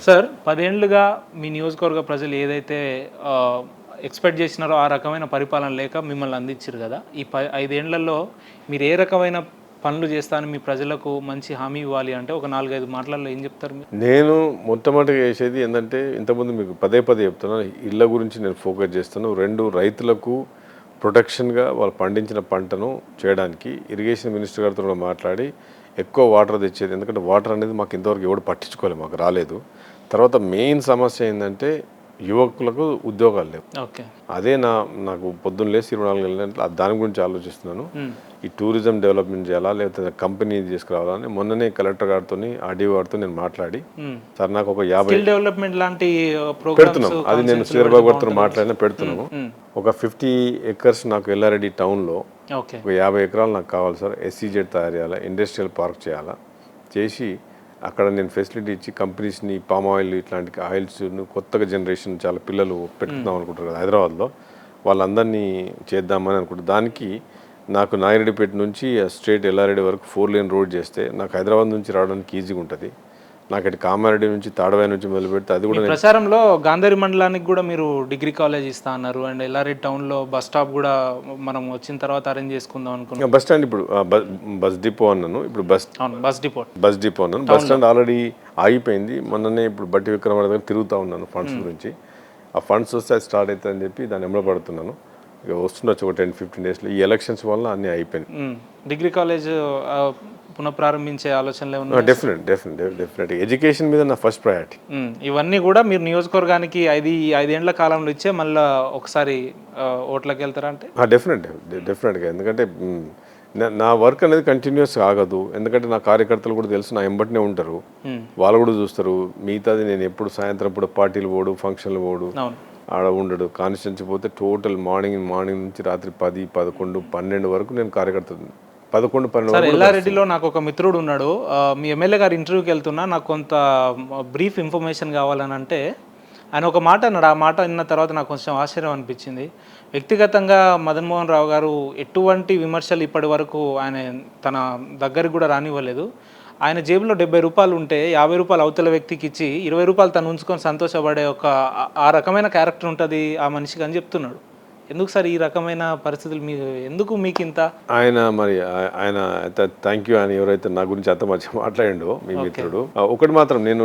Sir 10 ఏళ్లుగా మీ నియోజకవర్గ ప్రజలు ఏదైతే ఎక్స్పెక్ట్ చేసినారో ఆ రకమైన పరిపాలన లేక మిమ్మల్ని అందించారు కదా. ఈ 5 ఏళ్లలో మీరు ఏ రకమైన పనులు చేస్తానని మీ ప్రజలకు మంచి హామీ ఇవ్వాలి అంటే ఒక 4-5 మాటలలో ఏం చెప్తారు మీరు? నేను మొట్టమొదటిగా చేసేది ఏంటంటే, ఇంతకుముందు మీకు పదే చెప్తున్నాను, ఇళ్ళ గురించి నేను ఫోకస్ చేస్తాను. 2 రైతులకు ప్రొటెక్షన్గా వాళ్ళు పండించిన పంటను చేయడానికి ఇరిగేషన్ మినిస్టర్ గారితో కూడా మాట్లాడి ఎక్కువ వాటర్ తెచ్చేది. ఎందుకంటే వాటర్ అనేది మాకు ఇంతవరకు ఎవడు పట్టించుకోలేదు, మాకు రాలేదు. తర్వాత మెయిన్ సమస్య ఏంటంటే యువకులకు ఉద్యోగాలు లేవు. ఓకే, అదే నాకు పొద్దున్న లేసి 24 గంటలు దాని గురించి ఆలోచిస్తున్నాను. ఈ టూరిజం డెవలప్మెంట్ చేయాలా, లేకపోతే కంపెనీ తీసుకురావాలని మొన్ననే కలెక్టర్ గారితో, ఆర్డీఓ గారితో నేను మాట్లాడి, సార్ నాకు ఒక 50 డెవలప్మెంట్ లాంటి పెడుతున్నాం. అది నేను శ్రీబాబు గారితో మాట్లాడినా పెడుతున్నాము. ఒక 50 acres నాకు ఎల్లారెడ్డి టౌన్లో ఒక 50 ఎకరాలు నాకు కావాలి సార్. SEZ తయారు చేయాలా, ఇండస్ట్రియల్ పార్క్ చేయాలా, చేసి అక్కడ నేను ఫెసిలిటీ ఇచ్చి కంపెనీస్ని పామ్ ఆయిల్ ఇట్లాంటి ఆయిల్స్ కొత్తగా జనరేషన్ చాలా పిల్లలు పెట్టుకుందాం అనుకుంటారు కదా హైదరాబాద్లో, వాళ్ళందరినీ చేద్దామని అనుకుంటారు. దానికి నాకు నాగిరెడ్డిపేట నుంచి స్ట్రేట్ ఎల్లారెడ్డి వరకు 4 lane రోడ్ చేస్తే నాకు హైదరాబాద్ నుంచి రావడానికి ఈజీగా ఉంటుంది. నాకు ఇటు కామారెడ్డి నుంచి తాడవాయి నుంచి మొదలు పెడితే అది కూడా ప్రచారంలో గాంధారి మండలానికి కూడా మీరు డిగ్రీ కాలేజ్ ఇస్తా అన్నారు. అండ్ ఎల్లారెడ్డి టౌన్లో బస్ స్టాప్ కూడా మనం వచ్చిన తర్వాత అరేంజ్ చేసుకుందాం అనుకున్నాం. బస్ స్టాండ్ ఇప్పుడు బస్ డిపో అన్నాను, ఇప్పుడు బస్ డిపో అన్నాను. బస్ స్టాండ్ ఆల్రెడీ ఆగిపోయింది. మొన్ననే ఇప్పుడు బట్టి విక్రమార్క దగ్గర తిరుగుతూ ఉన్నాను ఫండ్స్ గురించి. ఆ ఫండ్స్ వస్తే అది స్టార్ట్ అవుతుందని చెప్పి దాన్ని ఎమ్మడపడుతున్నాను. ఇక వస్తుండొచ్చు ఒక 10-15 daysలో. ఈ ఎలక్షన్స్ వల్ల అన్నీ అయిపోయినాయి. డిగ్రీ కాలేజ్ పునఃప్రారంభించే ఆలోచనలే ఉన్నాయి. డెఫినెట్ ఎడ్యుకేషన్ మీద నా ఫస్ట్ ప్రయారిటీ. ఇవన్నీ కూడా మీరు నియోజకవర్గానికి 5 ఏళ్ల కాలంలో ఇచ్చే మళ్ళీ ఒకసారి ఓట్లకి వెళ్తారా అంటే? డెఫినెట్గా. ఎందుకంటే నా వర్క్ అనేది కంటిన్యూస్ ఆగదు. ఎందుకంటే నా కార్యకర్తలు కూడా తెలుసు, నా ఎంబటినే ఉంటారు, వాళ్ళు కూడా చూస్తారు. మిగతాది నేను ఎప్పుడు సాయంత్రం పూట పార్టీలు పోడు, ఫంక్షన్లు పోడు, ఆడ ఉండడు. కాన్స్టిట్యున్సీ పోతే టోటల్ మార్నింగ్ నుంచి రాత్రి 10, 11, 12 వరకు నేను కార్యకర్తలు 11-12. ఎల్లారెడ్డిలో నాకు ఒక మిత్రుడు ఉన్నాడు. మీ ఎమ్మెల్యే గారు ఇంటర్వ్యూకి వెళ్తున్నా, నాకు కొంత బ్రీఫ్ ఇన్ఫర్మేషన్ కావాలని అంటే ఆయన ఒక మాట అన్నాడు. ఆ మాట విన్న తర్వాత నాకు కొంచెం ఆశ్చర్యం అనిపించింది. వ్యక్తిగతంగా మదన్ మోహన్ రావు గారు ఎటువంటి విమర్శలు ఇప్పటి వరకు ఆయన తన దగ్గరికి కూడా రానివ్వలేదు. ఆయన జేబులో 70 రూపాయలు ఉంటే 50 రూపాయలు అవతల వ్యక్తికి ఇచ్చి 20 రూపాయలు తను ఉంచుకొని సంతోషపడే ఆ రకమైన క్యారెక్టర్ ఉంటుంది ఆ మనిషికి అని చెప్తున్నాడు. ఎందుకు సార్ ఈ రకమైన పరిస్థితులు ఎందుకు మీకు ఇంత? ఆయన థ్యాంక్ యూ. ఆయన ఎవరైతే నా గురించి అంత మంచిగా మాట్లాడిండో మీ మిత్రుడు, ఒకటి మాత్రం, నేను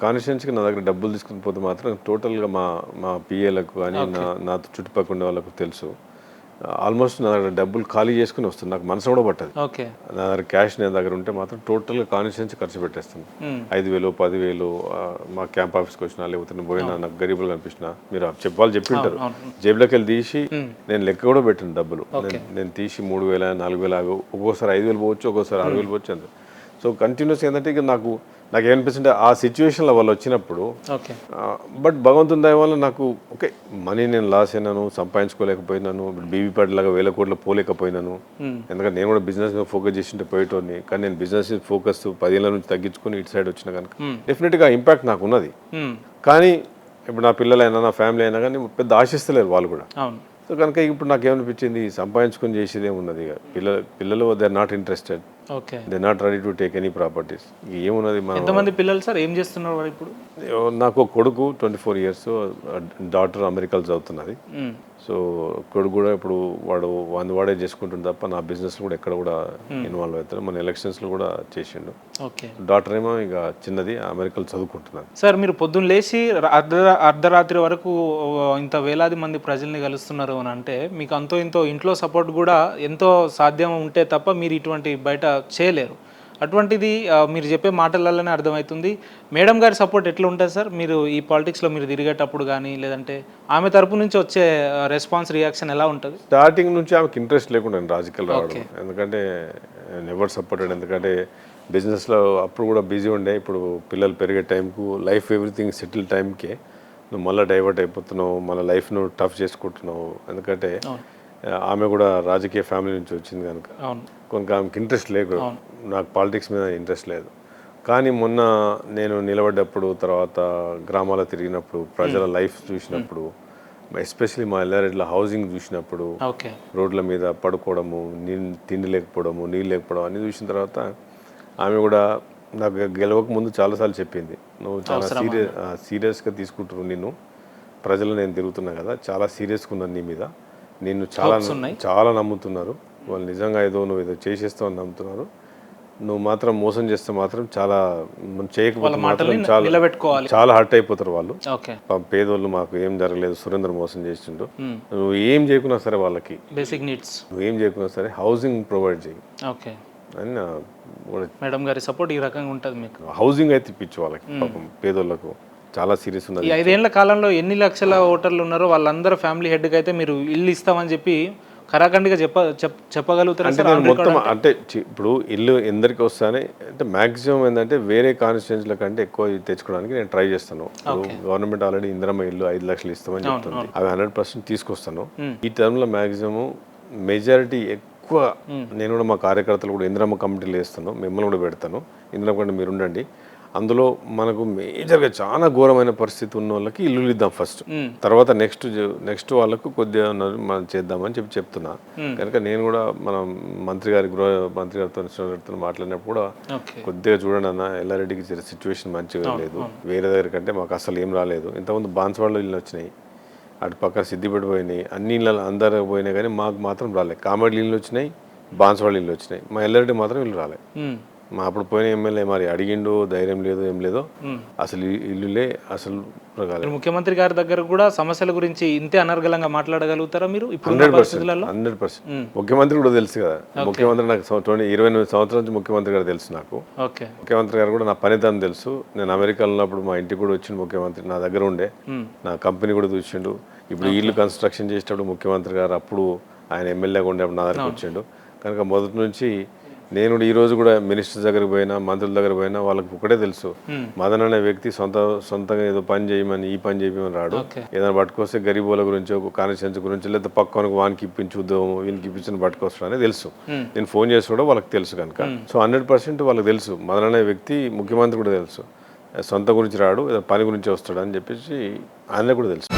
కాన్స్టిట్యున్సీకి నా దగ్గర డబ్బులు తీసుకుని పోతే మాత్రం టోటల్గా మా పిఏలకు కానీ నా చుట్టుపక్కల ఉండే వాళ్ళకు తెలుసు, ఆల్మోస్ట్ నా దగ్గర డబ్బులు ఖాళీ చేసుకుని వస్తుంది. నాకు మనసు కూడా పట్టదు. నా దగ్గర క్యాష్ నా దగ్గర ఉంటే మాత్రం టోటల్గా కాన్స్టిట్యున్సీ ఖర్చు పెట్టేస్తాను. 5,000, 10,000 మా క్యాంప్ ఆఫీస్కి వచ్చినా, లేకపోతే పోయినా, నాకు గరీబులు కనిపించినా, మీరు వాళ్ళు చెప్పింటారు, జేబులోకి వెళ్ళి తీసి నేను లెక్క కూడా పెట్టాను డబ్బులు. నేను తీసి 3,000, 4,000, ఒక్కోసారి 5,000 పోవచ్చు, ఒక్కోసారి 6,000 పోవచ్చు అంత. సో కంటిన్యూస్ ఏంటంటే ఇక నాకు ఏమనిపిస్తుంటే ఆ సిచ్యువేషన్లో వాళ్ళు వచ్చినప్పుడు, బట్ భగవంతుని దయ వల్ల నాకు ఓకే మనీ నేను లాస్ అయినాను, సంపాదించుకోలేకపోయినాను, బీవీపేట లాగా 1,000 కోట్లు పోలేకపోయినాను. ఎందుకంటే నేను కూడా బిజినెస్ మీద ఫోకస్ చేసింటే పోయేటోని, కానీ నేను బిజినెస్ ఫోకస్ 10 ఏళ్ళ నుంచి తగ్గించుకుని ఇటు సైడ్ వచ్చిన కనుక డెఫినెట్గా ఇంపాక్ట్ నాకు ఉన్నది. కానీ ఇప్పుడు నా పిల్లలైనా, నా ఫ్యామిలీ అయినా కానీ పెద్ద ఆశిస్తలేరు వాళ్ళు కూడా. సో కనుక ఇప్పుడు నాకు ఏమనిపించింది, సంపాదించుకొని చేసేదే ఉన్నది. ఇక పిల్లలు they are not interested, they not ready to take any properties. ఏమున్నది, ఎంతమంది పిల్లలు సార్, ఏం చేస్తున్నారు ఇప్పుడు? నాకు కొడుకు 24 years, డాటర్ అమెరికాలో చదువుతున్నది. సో కొడుకు కూడా ఇప్పుడు వాడే చేసుకుంటుంది తప్ప నా బిజినెస్ కూడా ఎక్కడ కూడా ఇన్వాల్వ్ అవుతాడు. మన ఎలక్షన్స్లో కూడా చేసిండు. డాటర్ ఏమో ఇక చిన్నది అమెరికాలో చదువుకుంటున్నాను. సార్ మీరు పొద్దున్న లేచి అర్ధరాత్రి వరకు ఇంత వేలాది మంది ప్రజల్ని కలుస్తున్నారు అని అంటే మీకు అంతో ఇంతో ఇంట్లో సపోర్ట్ కూడా ఎంతో సాధ్యం ఉంటే తప్ప మీరు ఇటువంటి బయట చేయలేరు. అటువంటిది మీరు చెప్పే మాటలలోనే అర్థమవుతుంది. మేడం గారి సపోర్ట్ ఎట్లా ఉంటుంది సార్? మీరు ఈ పాలిటిక్స్లో మీరు తిరిగేటప్పుడు కానీ, లేదంటే ఆమె తరపు నుంచి వచ్చే రెస్పాన్స్, రియాక్షన్ ఎలా ఉంటుంది? స్టార్టింగ్ నుంచి ఆమెకు ఇంట్రెస్ట్ లేకుండా రాజకీయాలు రావడం, ఎందుకంటే నెవర్ సపోర్టెడ్. ఎందుకంటే బిజినెస్లో అప్పుడు కూడా బిజీ ఉండే, ఇప్పుడు పిల్లలు పెరిగే టైంకు, లైఫ్ ఎవ్రీథింగ్ సెటిల్ టైంకే నువ్వు మళ్ళీ డైవర్ట్ అయిపోతున్నావు, మళ్ళీ లైఫ్ను టఫ్ చేసుకుంటున్నావు. ఎందుకంటే ఆమె కూడా రాజకీయ ఫ్యామిలీ నుంచి వచ్చింది కనుక కొంత ఆమెకి ఇంట్రెస్ట్ లేదు. నాకు పాలిటిక్స్ మీద ఇంట్రెస్ట్ లేదు. కానీ మొన్న నేను నిలబడ్డప్పుడు, తర్వాత గ్రామాల్లో తిరిగినప్పుడు, ప్రజల లైఫ్ చూసినప్పుడు, ఎస్పెషలీ మా ఎల్లారెడ్డిలో హౌసింగ్ చూసినప్పుడు, రోడ్ల మీద పడుకోవడము, తిండి లేకపోవడము, నీళ్ళు లేకపోవడం అన్నీ చూసిన తర్వాత ఆమె కూడా నాకు గెలవక ముందు చాలాసార్లు చెప్పింది, నువ్వు చాలా సీరియస్గా తీసుకుంటున్నావు, నిన్ను ప్రజలు నేను తిరుగుతున్నా కదా చాలా సీరియస్గా ఉన్నాను నీ మీద, నిన్ను చాలా నమ్ముతున్నారు వాళ్ళు, నిజంగా నువ్వు ఏదో చేసేస్తావు అని నమ్ముతున్నారు, నువ్వు మాత్రం మోసం చేస్తే మాత్రం చాలా చేయకపోతే మాత్రం చాలా హర్ట్ అయిపోతారు వాళ్ళు. పేదోళ్ళు మాకు ఏం జరగలేదు, సురేంద్ర మోసం చేసిండు, నువ్వు ఏం చేయకున్నా సరే వాళ్ళకి బేసిక్ నీడ్స్ నువ్వు ఏం చేయకున్నా సరే హౌసింగ్ ప్రొవైడ్ చేయి అని మేడం గారి సపోర్ట్ ఈ రకంగా ఉంటుంది మీకు. హౌసింగ్ అయితే ఇప్పించు వాళ్ళకి, పాపం పేదోళ్ళకు చాలా సీరియస్ ఉన్నది. 5 ఏళ్ల కాలంలో ఎన్ని లక్షల ఓటర్లు ఉన్నారో వాళ్ళందరూ ఫ్యామిలీ హెడ్కి అయితే మీరు ఇల్లు ఇస్తామని చెప్పి కరాఖండిగా చెప్పగలుగుతారు అంటే నేను మొత్తం అంటే ఇప్పుడు ఇల్లు ఎందరికి వస్తానే అంటే మ్యాక్సిమం ఏంటంటే వేరే కాన్స్టిట్యూన్సీల కంటే ఎక్కువ తెచ్చుకోవడానికి నేను ట్రై చేస్తాను. గవర్నమెంట్ ఆల్రెడీ ఇందిరమ్మ ఇల్లు 5 లక్షలు ఇస్తామని చెప్తుంది, అవి 100% తీసుకొస్తాను. ఈ టర్మ్లో మ్యాక్సిమం మెజారిటీ ఎక్కువ నేను కూడా మా కార్యకర్తలు కూడా ఇందిరమ్మ కమిటీలు వేస్తాను, మిమ్మల్ని కూడా పెడతాను. ఇందిరమ్మ కమిటీ మీరు ఉండండి, అందులో మనకు మేజర్గా చాలా ఘోరమైన పరిస్థితి ఉన్న వాళ్ళకి ఇల్లు ఇద్దాం ఫస్ట్, తర్వాత నెక్స్ట్ వాళ్ళకు కొద్దిగా మనం చేద్దామని చెప్తున్నా. కనుక నేను కూడా మన గృహ మంత్రి గారితో మాట్లాడినప్పుడు కూడా కొద్దిగా చూడండి అన్న, ఎల్లారెడ్డికి సిచ్యువేషన్ మంచిగా లేదు, వేరే దగ్గర కంటే మాకు అసలు ఏం రాలేదు, ఇంతకుముందు బాన్స్వాడలో ఇల్లు వచ్చినాయి, అటు పక్కన సిద్దిపేట పోయినాయి, అన్ని ఇళ్ళు అందరూ పోయినాయి కానీ మాకు మాత్రం రాలేదు. కామెడీ ఇల్లు వచ్చినాయి, బాన్స్వాడ ఇల్లు వచ్చినాయి, మా ఎల్లారెడ్డి మాత్రం ఇల్లు రాలేదు. మా అప్పుడు పోయిన ఎమ్మెల్యే మరి అడిగిండు, ధైర్యం లేదు ఏం లేదో, అసలు ఇల్లులే అసలు ముఖ్యమంత్రి గారి దగ్గర కూడా సమస్యల గురించి ఇంతే అనర్గళంగా మాట్లాడగలుగుతారా మీరు? 100%. ముఖ్యమంత్రి కూడా తెలుసు కదా, ముఖ్యమంత్రి నాకు 29 సంవత్సరాల నుంచి ముఖ్యమంత్రి గారు తెలుసు నాకు. ముఖ్యమంత్రి గారు కూడా నా పనితనం తెలుసు. నేను అమెరికాలో ఉన్నప్పుడు మా ఇంటికి కూడా వచ్చిండు ముఖ్యమంత్రి, నా దగ్గర ఉండే, నా కంపెనీ కూడా చూసిండు. ఇప్పుడు ఇల్లు కన్స్ట్రక్షన్ చేసేటప్పుడు ముఖ్యమంత్రి గారు అప్పుడు ఆయన ఎమ్మెల్యేగా ఉండేప్పుడు నా దగ్గరకు వచ్చిండు. కనుక మొదటి నుంచి నేను ఈ రోజు కూడా మినిస్టర్ దగ్గర పోయినా, మంత్రుల దగ్గర పోయినా వాళ్ళకి ఒకటే తెలుసు, మదన్ అనే వ్యక్తి సొంతంగా ఏదో పని చేయమని ఈ పని చేయమని రాడు. ఏదైనా పట్టుకొస్తే గరీబుల గురించి, ఒక కాన్స్టిట్యూన్సీ గురించి, లేదా పక్కనకు వానికి ఇప్పించుద్దాము వీనికి ఇప్పించిన పట్టుకొస్తాడు అనేది తెలుసు. నేను ఫోన్ చేసి కూడా వాళ్ళకి తెలుసు కనుక. సో 100% వాళ్ళకి తెలుసు, మదన్ అనే వ్యక్తి ముఖ్యమంత్రి కూడా తెలుసు, సొంత గురించి రాడు, ఏదో పని గురించి వస్తాడు అని చెప్పేసి ఆయనకు కూడా తెలుసు.